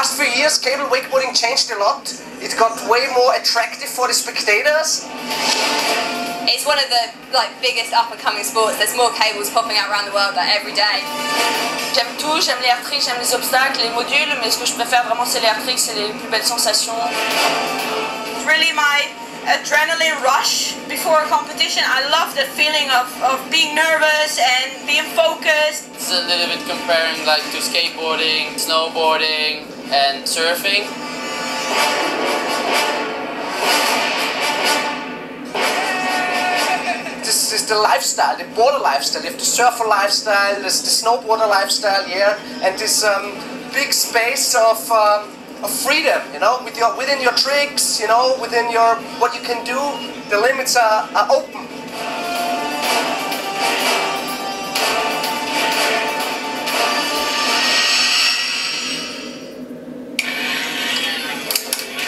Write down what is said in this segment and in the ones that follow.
past few years, cable wakeboarding changed a lot. It got way more attractive for the spectators. It's one of the biggest up-and-coming sports. There's more cables popping out around the world every day. J'aime tout, j'aime les air tricks, j'aime les obstacles, les modules, mais ce que je préfère vraiment c'est les air tricks, c'est les plus belles sensations. It's really my adrenaline rush before a competition. I love that feeling of being nervous and being focused. It's a little bit comparing to skateboarding, snowboarding and surfing. This is the lifestyle, the boarder lifestyle. You have the surfer lifestyle, there's the snowboarder lifestyle, yeah, and this big space of freedom, you know, within your tricks, you know, within what you can do. The limits are open.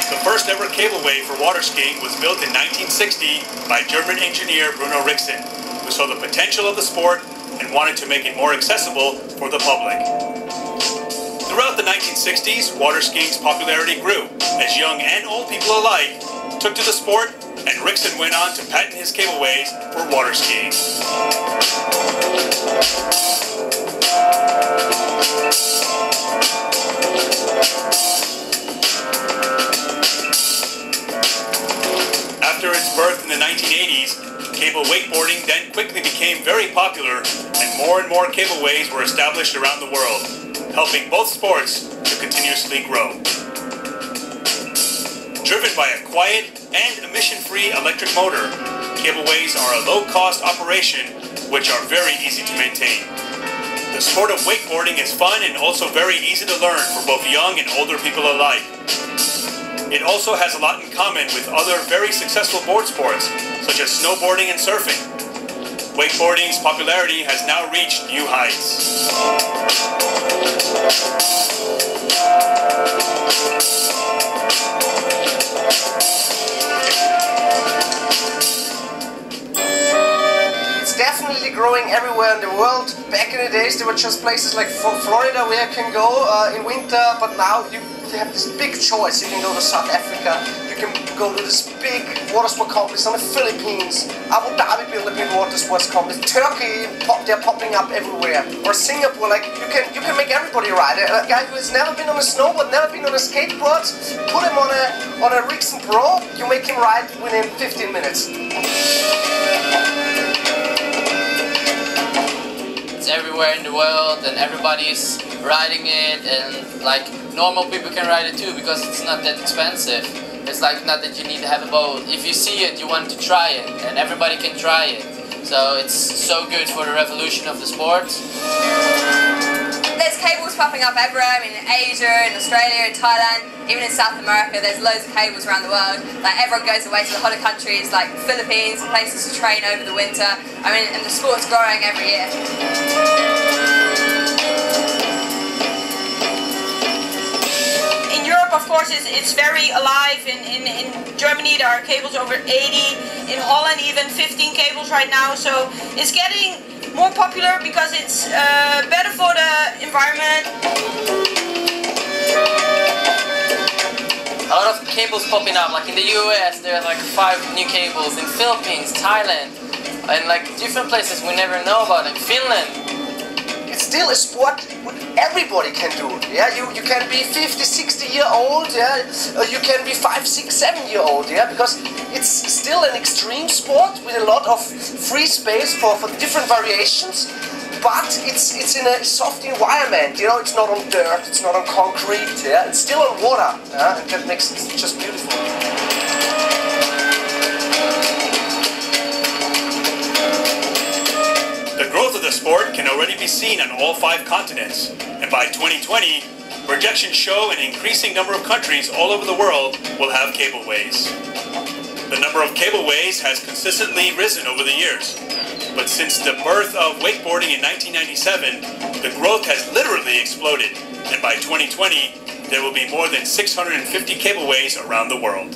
The first ever cableway for water skiing was built in 1960 by German engineer Bruno Rixen, who saw the potential of the sport and wanted to make it more accessible for the public. Throughout the 1960s, water skiing's popularity grew as young and old people alike took to the sport, and Rixen went on to patent his cableways for water skiing. After its birth in the 1980s, cable wakeboarding then quickly became very popular, and more cableways were established around the world, helping both sports to continuously grow. Driven by a quiet and emission-free electric motor, cableways are a low-cost operation which are very easy to maintain. The sport of wakeboarding is fun and also very easy to learn for both young and older people alike. It also has a lot in common with other very successful board sports, such as snowboarding and surfing. Wakeboarding's popularity has now reached new heights. It's definitely growing everywhere in the world. Back in the days, there were just places like Florida where you can go in winter, but now you have this big choice. You can go to South Africa, you can go to this big water sport complex on the Philippines, Abu Dhabi built a big water sports complex, Turkey, they're popping up everywhere, or Singapore. Like you can make everybody ride. A guy who has never been on a snowboard, never been on a skateboard, put him on a Rixen Pro, you make him ride within 15 minutes. It's everywhere in the world and everybody's riding it, and normal people can ride it too because it's not that expensive. It's not that you need to have a boat. If you see it, you want to try it, and everybody can try it. So it's so good for the revolution of the sport. There's cables popping up everywhere. I mean, in Asia, in Australia, in Thailand, even in South America, there's loads of cables around the world. Everyone goes away to the hotter countries like Philippines, places to train over the winter. I mean, and the sport's growing every year. Of course, it's very alive. In Germany there are cables over 80, in Holland even 15 cables right now, so it's getting more popular because it's better for the environment. A lot of cables popping up, in the US there are 5 new cables, in Philippines, Thailand, and different places we never know about, in Finland. It's still a sport everybody can do. Yeah, you can be 50, 60 year old. Yeah, you can be 5, 6, 7 year old. Yeah, because it's still an extreme sport with a lot of free space for different variations. But it's in a soft environment. You know, it's not on dirt, it's not on concrete. Yeah, it's still on water. Yeah, and that makes it just beautiful. The growth of the sport can already be seen on all 5 continents, and by 2020, projections show an increasing number of countries all over the world will have cableways. The number of cableways has consistently risen over the years, but since the birth of wakeboarding in 1997, the growth has literally exploded, and by 2020, there will be more than 650 cableways around the world.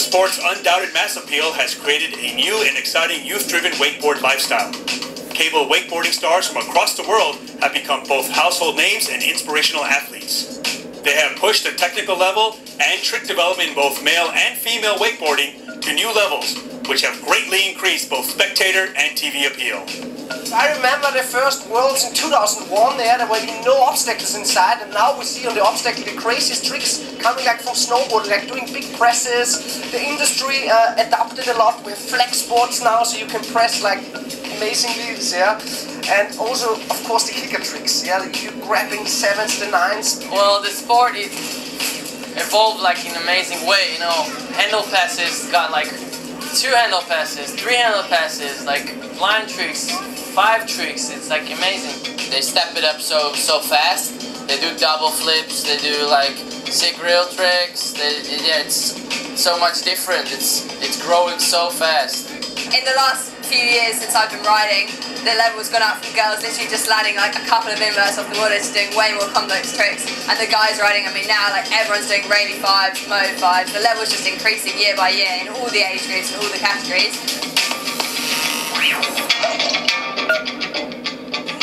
sport's undoubted mass appeal has created a new and exciting youth-driven wakeboard lifestyle. Cable wakeboarding stars from across the world have become both household names and inspirational athletes. They have pushed the technical level and trick development in both male and female wakeboarding to new levels, which have greatly increased both spectator and TV appeal. I remember the first Worlds in 2001 there were no obstacles inside, and now we see on the obstacle the craziest tricks coming like from snowboarding, like doing big presses. The industry adapted a lot. We have flex boards now, so you can press like amazingly, yeah. And also, of course, the kicker tricks, yeah. You're grabbing the 7s, the 9s. Well, the sport it evolved like in an amazing way, you know. Handle passes got like 2 handle passes, 3 handle passes, like blind tricks, 5 tricks. It's like amazing. They step it up so fast. They do double flips. They do like sick reel tricks. Yeah, it's so much different. It's growing so fast. In the last few years since I've been riding, the level's gone up from girls literally just landing like a couple of inverts off the water to doing way more complex tricks, and the guys riding, I mean now like everyone's doing Rayleigh 5s, Mode 5s. The level's just increasing year by year in all the age groups and all the categories.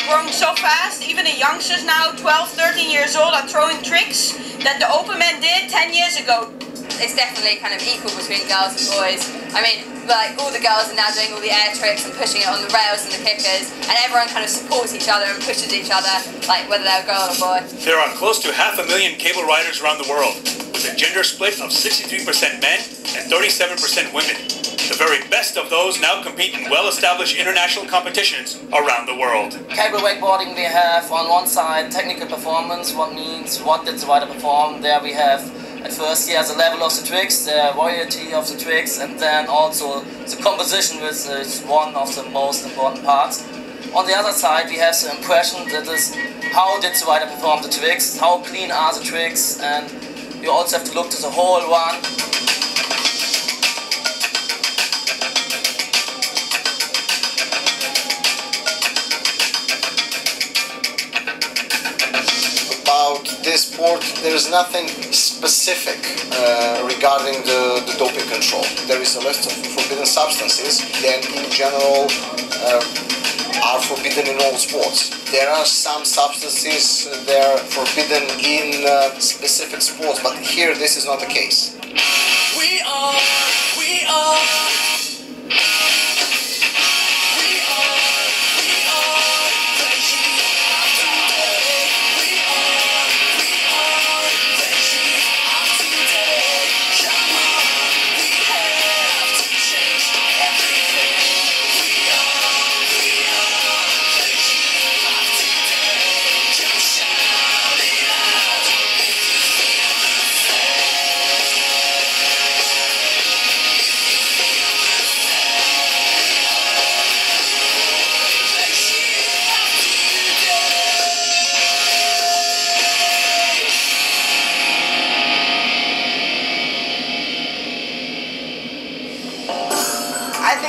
Growing so fast, even the youngsters now, 12, 13 years old, are throwing tricks that the open men did 10 years ago. It's definitely kind of equal between girls and boys. I mean, like all the girls are now doing all the air tricks and pushing it on the rails and the kickers, and everyone kind of supports each other and pushes each other, like whether they're a girl or boy. There are close to 500,000 cable riders around the world, with a gender split of 63% men and 37% women. The very best of those now compete in well-established international competitions around the world. Cable wakeboarding, we have on one side technical performance, what means what did the rider perform. There we have at first, the level of the tricks, the variety of the tricks, and then also the composition, which is one of the most important parts. On the other side, we have the impression that is how did the rider perform the tricks, how clean are the tricks, and you also have to look to the whole one. This sport, there is nothing specific regarding the doping control. There is a list of forbidden substances that in general are forbidden in all sports. There are some substances that are forbidden in specific sports, but here this is not the case. We are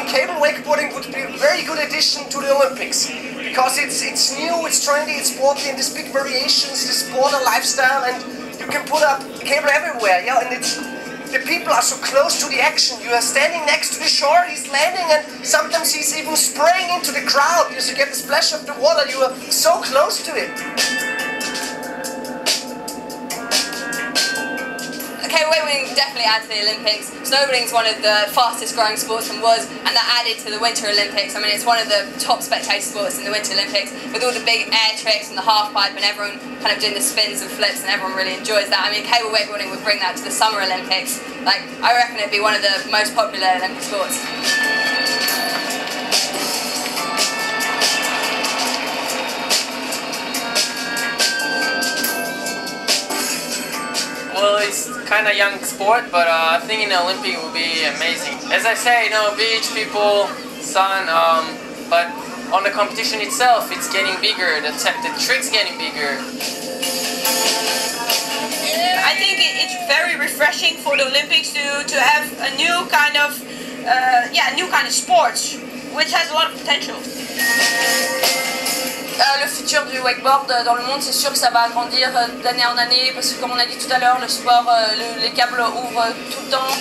cable wakeboarding would be a very good addition to the Olympics, because it's new, it's trendy, it's sporty, and there's big variations, there's border lifestyle, and you can put up cable everywhere, yeah, and the people are so close to the action. You are standing next to the shore, he's landing, and sometimes he's even spraying into the crowd. You get the splash of the water, you are so close to it. Cable wakeboarding definitely adds to the Olympics. Snowboarding is one of the fastest growing sports and was, and that added to the Winter Olympics. I mean, it's one of the top spectator sports in the Winter Olympics, with all the big air tricks and the half pipe and everyone kind of doing the spins and flips, and everyone really enjoys that. I mean, cable wakeboarding would bring that to the Summer Olympics. Like, I reckon it'd be one of the most popular Olympic sports. Well, it's kind of young sport, but I think in the Olympic it will be amazing. As I say, you know, beach, people, sun, but on the competition itself, it's getting bigger, the trick's getting bigger. I think it's very refreshing for the Olympics to have a new kind of sports, which has a lot of potential. Le futur du wakeboard dans le monde, c'est sûr que ça va grandir d'année en année parce que comme on a dit tout à l'heure, le sport, les câbles ouvrent tout le temps.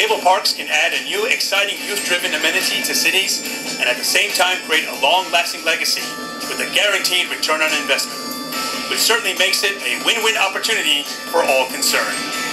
cable parks can add a new, exciting, youth-driven amenity to cities and at the same time create a long-lasting legacy with a guaranteed return on investment, which certainly makes it a win-win opportunity for all concerned.